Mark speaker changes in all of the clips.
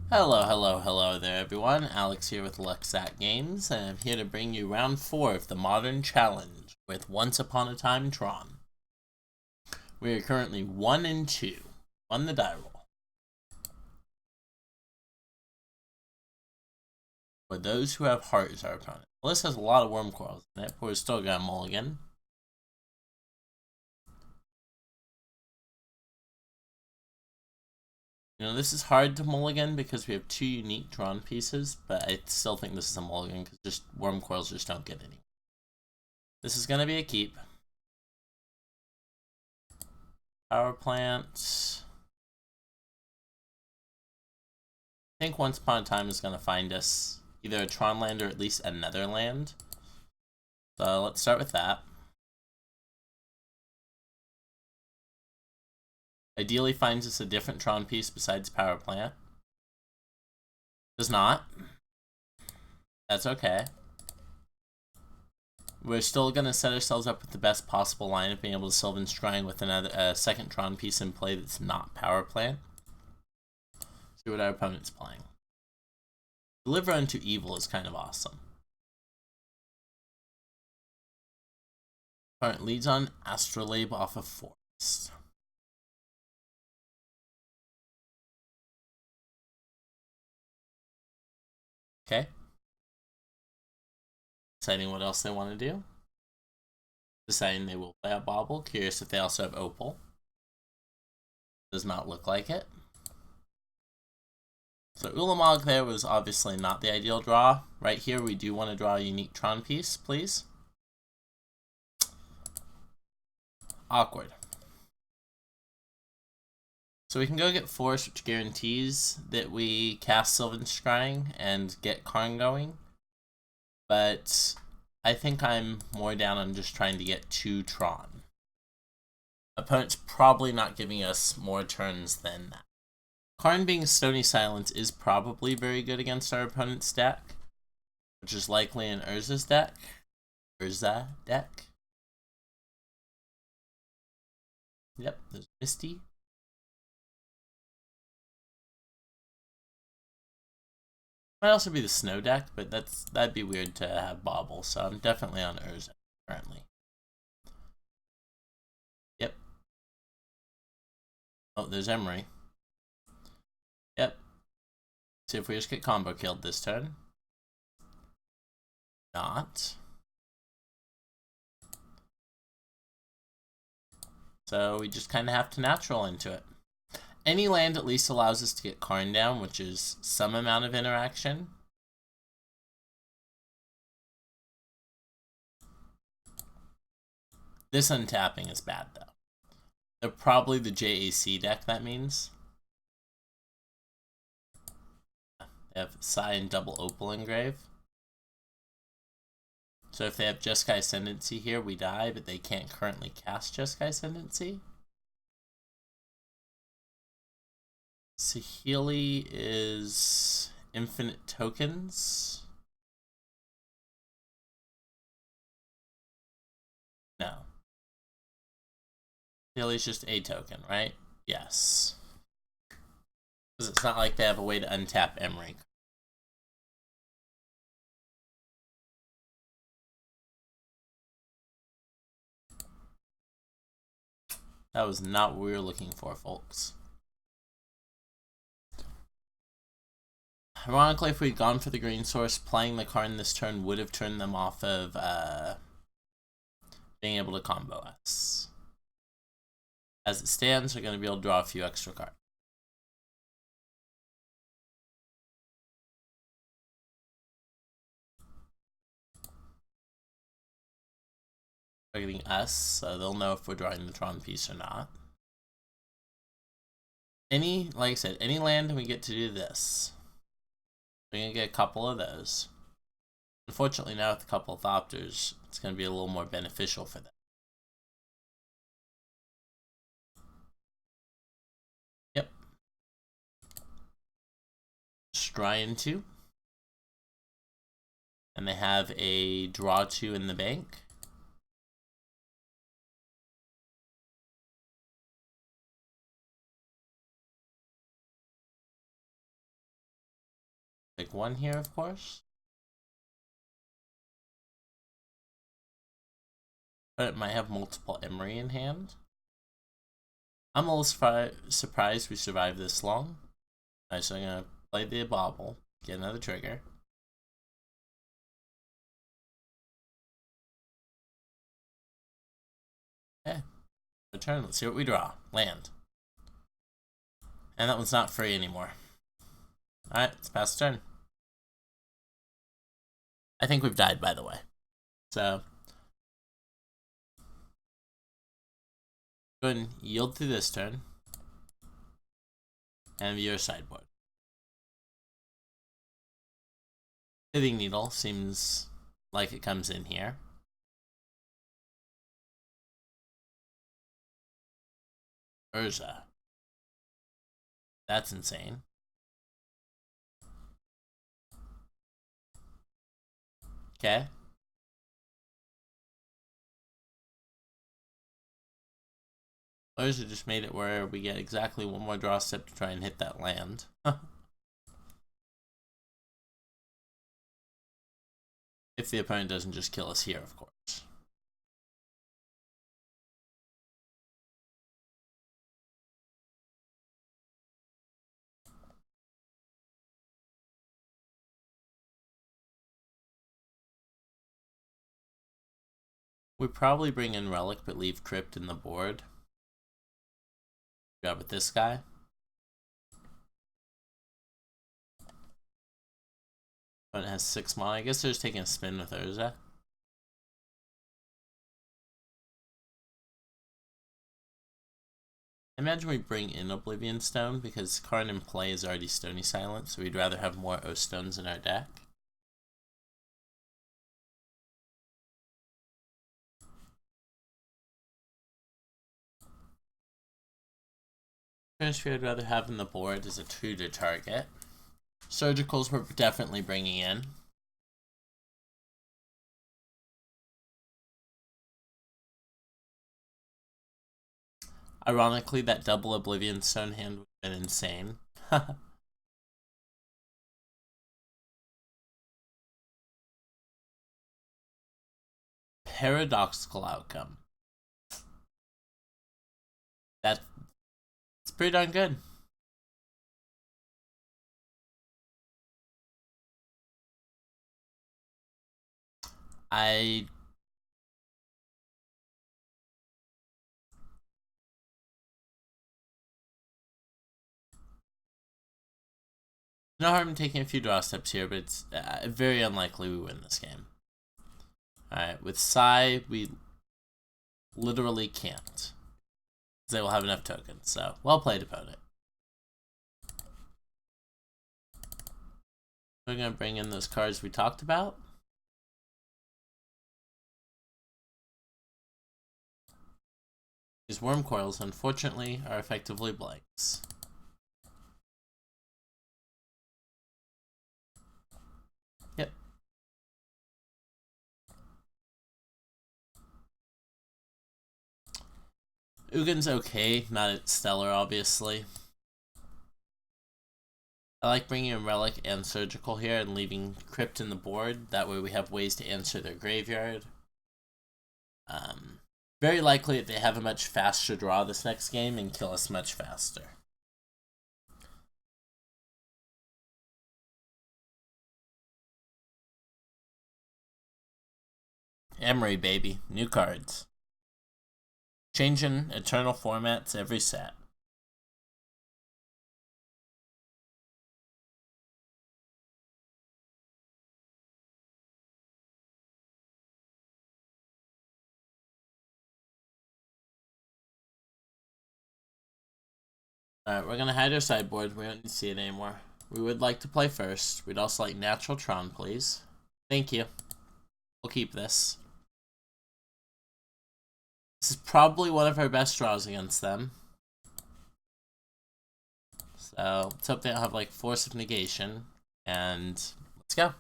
Speaker 1: Hello there everyone. Alex here with Lucksack Games, and I'm here to bring you round 4 of the Modern Challenge with Once Upon a Time Tron. We are currently 1 and 2 on the die roll. For those who have heart as our opponent. Well, this has a lot of worm coils in it, but we're still got a mulligan. This is hard to mulligan because we have 2 unique Tron pieces, but I still think this is a mulligan because just worm coils just don't get any. This is going to be a keep. Power plant. I think Once Upon a Time is going to find us either a Tron land or at least another land. So let's start with that. Ideally finds us a different Tron piece besides power plant. Does not. That's okay. We're still going to set ourselves up with the best possible line of being able to Sylvan Scrying with another second Tron piece in play that's not power plant. See what our opponent's playing. Deliver unto Evil is kind of awesome. Opponent leads on Astrolabe off of Forest. Okay. Deciding what else they want to do. Deciding they will play a Bauble. Curious if they also have Opal. Does not look like it. So Ulamog there was obviously not the ideal draw. Right here we do want to draw a unique Tron piece, please. Awkward. So we can go get Forest, which guarantees that we cast Sylvan Scrying and get Karn going. But I think I'm more down on just trying to get 2 Tron. Opponent's probably not giving us more turns than that. Karn being Stony Silence is probably very good against our opponent's deck, which is likely an Urza's deck. Urza deck. Yep, there's Misty. Might also be the Snow deck, but that'd be weird to have Bauble, so I'm definitely on Urza currently. Yep. Oh, there's Emery. Yep. See if we just get combo killed this turn. Not. So we just kind of have to natural into it. Any land at least allows us to get Karn down, which is some amount of interaction. This untapping is bad, though. They're probably the JAC deck, that means. They have Psy and double Opal Engrave. So if they have Jeskai Ascendancy here, we die, but they can't currently cast Jeskai Ascendancy. Saheeli is infinite tokens. No. Saheeli's just a token, right? Yes. Because it's not like they have a way to untap Emery. That was not what we were looking for, folks. Ironically, if we'd gone for the green source, playing the Karn this turn would have turned them off of being able to combo us. As it stands, we're going to be able to draw a few extra cards. Targeting us, so they'll know if we're drawing the Tron piece or not. Like I said, any land we get to do this. We're going to get a couple of those. Unfortunately, now with a couple of Thopters, it's going to be a little more beneficial for them. Yep. Scry into. And they have a draw 2 in the bank. Take one here, of course. But it might have multiple Emery in hand. I'm a little surprised we survived this long. Alright, so I'm gonna play the bobble, get another trigger. Okay. Return, let's see what we draw. Land. And that one's not free anymore. Alright, let's pass the turn. I think we've died, by the way. So go ahead and yield through this turn. And view your sideboard. Pithing Needle seems like it comes in here. Urza. That's insane. Okay. Urza just made it where we get exactly one more draw step to try and hit that land. If the opponent doesn't just kill us here, of course. We probably bring in Relic, but leave Crypt in the board. Grab with this guy. Opponent has 6 mana. I guess they're just taking a spin with Urza. I imagine we bring in Oblivion Stone because card in play is already Stony Silence, so we'd rather have more O Stones in our deck. Transfer I'd rather have in the board is a 2 to target. Surgicals we're definitely bringing in. Ironically, that double Oblivion Stone hand would have been insane. Paradoxical outcome. That's pretty darn good. No harm in taking a few draw steps here, but it's very unlikely we win this game. Alright, with Sai, we literally can't. They will have enough tokens, so well played, opponent. We're going to bring in those cards we talked about. These Worm Coils, unfortunately, are effectively blanks. Yep. Ugin's okay, not stellar, obviously. I like bringing in Relic and Surgical here and leaving Crypt in the board. That way we have ways to answer their graveyard. Very likely that they have a much faster draw this next game and kill us much faster. Emery, baby. New cards. Changing eternal formats every set. Alright, we're going to hide our sideboard. We don't need to see it anymore. We would like to play first. We'd also like natural Tron, please. Thank you. We'll keep this. This is probably one of our best draws against them. So let's hope they don't have like Force of Negation. And let's go.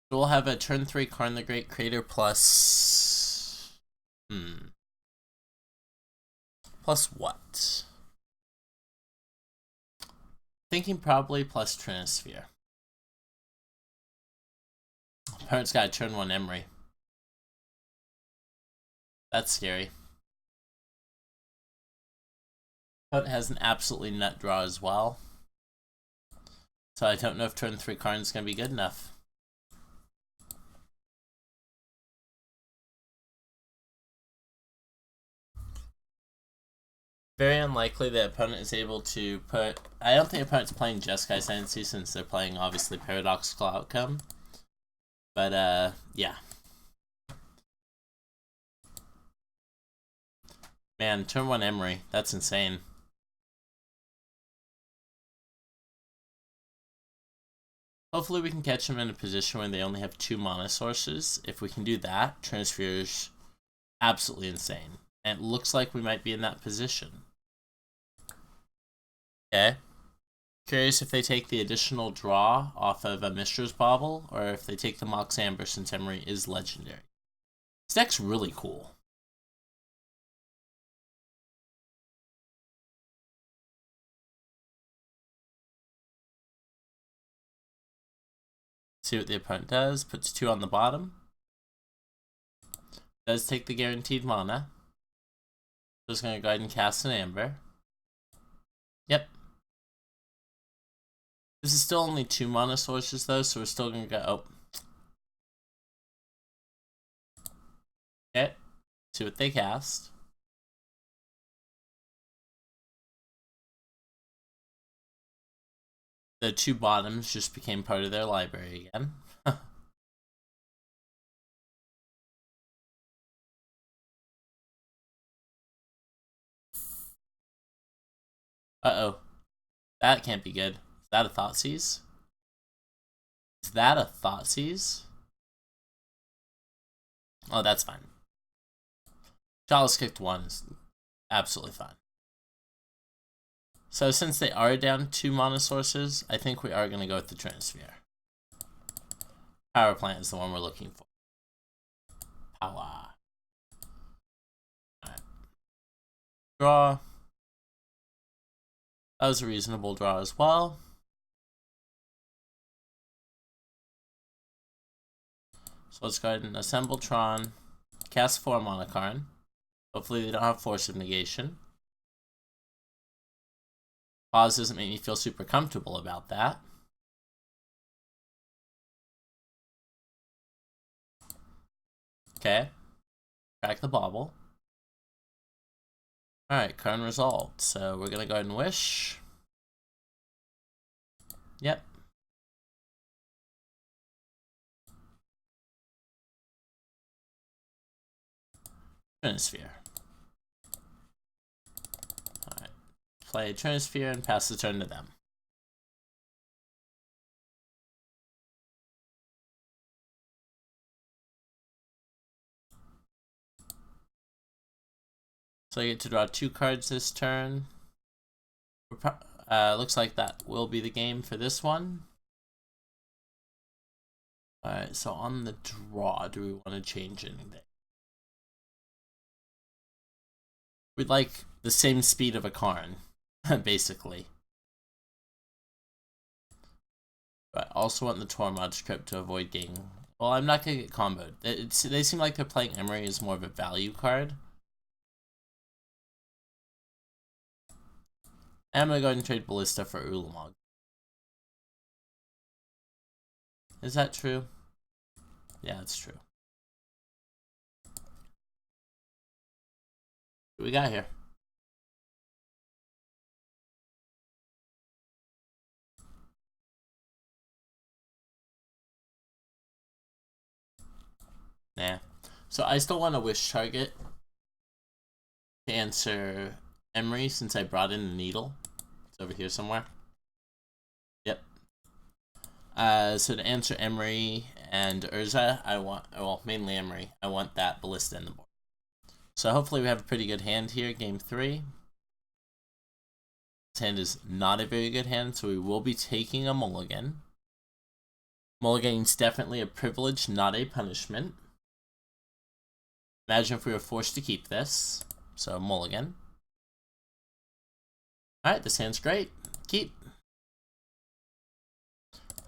Speaker 1: We'll have a turn 3 Karn the Great Creator plus... Plus what? Thinking probably plus Trinisphere. Opponent's got to turn 1 Emery. That's scary. Opponent has an absolutely nut draw as well. So I don't know if turn 3 Karn is going to be good enough. Very unlikely that opponent is able to put... I don't think opponent's playing Jeskai Ascendancy since they're playing, obviously, Paradoxical Outcome. But, yeah. Man, turn 1 Emery. That's insane. Hopefully we can catch them in a position where they only have 2 mana sources. If we can do that, Trinisphere is absolutely insane. And it looks like we might be in that position. Okay. Curious if they take the additional draw off of a Mishra's Bauble, or if they take the Mox Amber since Emery is legendary. This deck's really cool. See what the opponent does. Puts 2 on the bottom. Does take the guaranteed mana. Just going to go ahead and cast an Amber. Yep. This is still only 2 mana sources though, so we're still going to go... Oh. Okay. See what they cast. The 2 bottoms just became part of their library again. Uh-oh. That can't be good. Is that a Thoughtseize? Is that a Thoughtseize? Oh, that's fine. Chalice kicked 1 is absolutely fine. So since they are down 2 mana sources, I think we are going to go with the Trinisphere. Power Plant is the one we're looking for. Power. Alright. Draw. That was a reasonable draw as well. So let's go ahead and assemble Tron. Cast 4 mana Karn. Hopefully they don't have Force of Negation. Pause doesn't make me feel super comfortable about that. Okay. Crack the bauble. Alright, Karn resolved. So we're gonna go ahead and wish. Yep. Trinisphere. Alright. Play Trinisphere and pass the turn to them. So I get to draw 2 cards this turn. Looks like that will be the game for this one. Alright, so on the draw, do we want to change anything? We'd like the same speed of a Karn, basically. But I also want the Tormod's Crypt to avoid getting... Well, I'm not going to get comboed. They seem like they're playing Emery as more of a value card. And I'm going to go ahead and trade Ballista for Ulamog. Is that true? Yeah, that's true. What we got here? Nah. So I still want to wish target to answer Emery since I brought in the needle. It's over here somewhere. Yep. So to answer Emery and Urza, I want, well, mainly Emery, I want that Ballista in the board. So hopefully we have a pretty good hand here, game 3. This hand is not a very good hand, so we will be taking a mulligan. Mulliganing's definitely a privilege, not a punishment. Imagine if we were forced to keep this. So mulligan. Alright, this hand's great. Keep.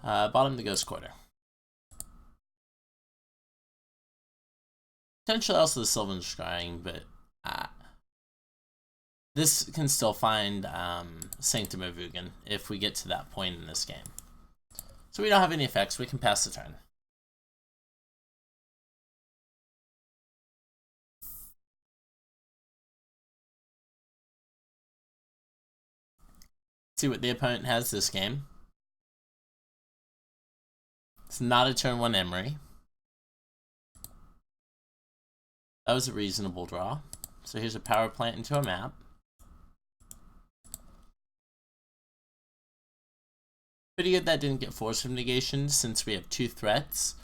Speaker 1: Bottom the Ghost Quarter. Potentially also the Sylvan Scrying, but this can still find Sanctum of Ugin if we get to that point in this game. So we don't have any effects, we can pass the turn. See what the opponent has this game. It's not a turn 1 Emery. That was a reasonable draw. So here's a power plant into a map. Pretty good that didn't get Force of Negation since we have 2 threats.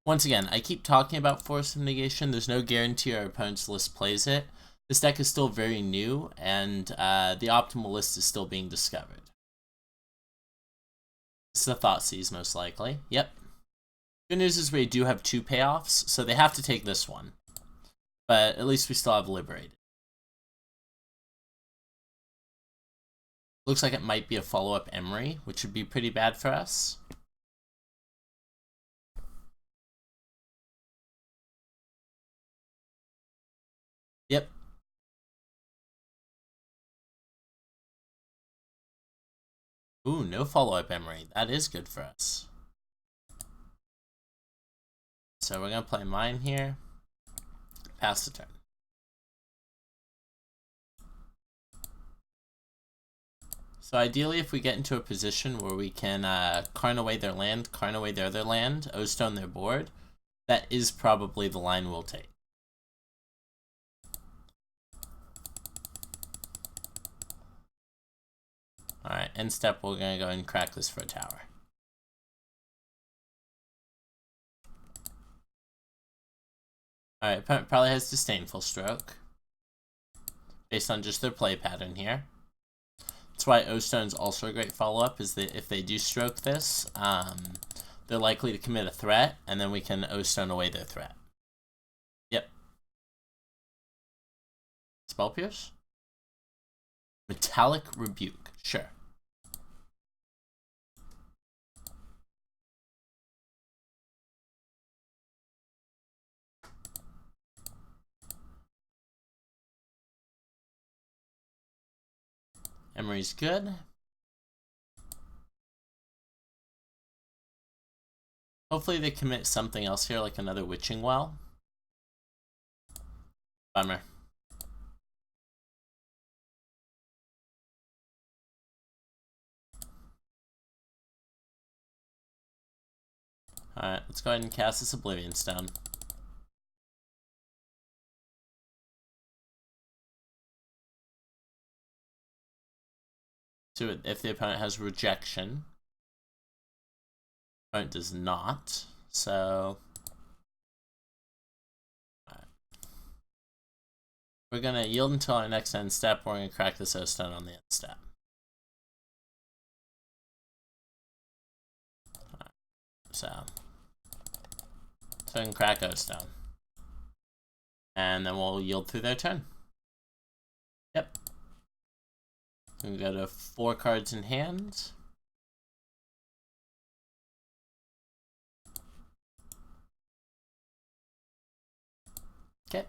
Speaker 1: Once again, I keep talking about Force of Negation. There's no guarantee our opponent's list plays it. This deck is still very new, and the optimal list is still being discovered. It's the Thoughtseize, most likely. Yep. Good news is we do have 2 payoffs, so they have to take this one. But at least we still have Liberated. Looks like it might be a follow-up Emery, which would be pretty bad for us. Yep. Ooh, no follow-up Emery. That is good for us. So we're going to play mine here. Pass the turn. So ideally, if we get into a position where we can Karn away their land, Karn away their other land, O-Stone their board, that is probably the line we'll take. Alright, end step, we're going to go and crack this for a tower. Alright, opponent probably has Disdainful Stroke, based on just their play pattern here. That's why O-Stone's also a great follow-up, is that if they do stroke this, they're likely to commit a threat, and then we can O-Stone away their threat. Yep. Spell Pierce? Metallic Rebuke, sure. Emery's good. Hopefully they commit something else here, like another Witching Well. Bummer. Alright, let's go ahead and cast this Oblivion Stone. So if the opponent has Rejection. Opponent does not, so... Alright. We're going to yield until our next end step. We're going to crack this O-Stone on the end step. Alright. So we can crack O-Stone. And then we'll yield through their turn. Yep. We go to 4 cards in hand. Okay.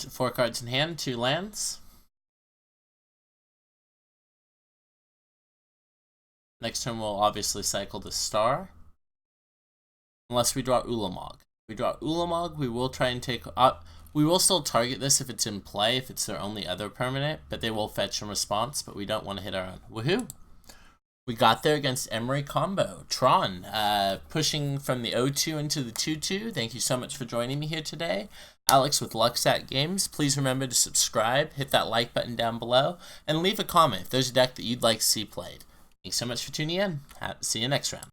Speaker 1: 4 cards in hand, 2 lands. Next turn we'll obviously cycle the Star. Unless we draw Ulamog. If we draw Ulamog, we will try and take... we will still target this if it's in play, if it's their only other permanent, but they will fetch in response, but we don't want to hit our own. Woohoo! We got there against Emery combo. Tron, pushing from the 0-2 into the 2-2. Thank you so much for joining me here today. Alex with Lucksack Games. Please remember to subscribe, hit that like button down below, and leave a comment if there's a deck that you'd like to see played. Thanks so much for tuning in. See you next round.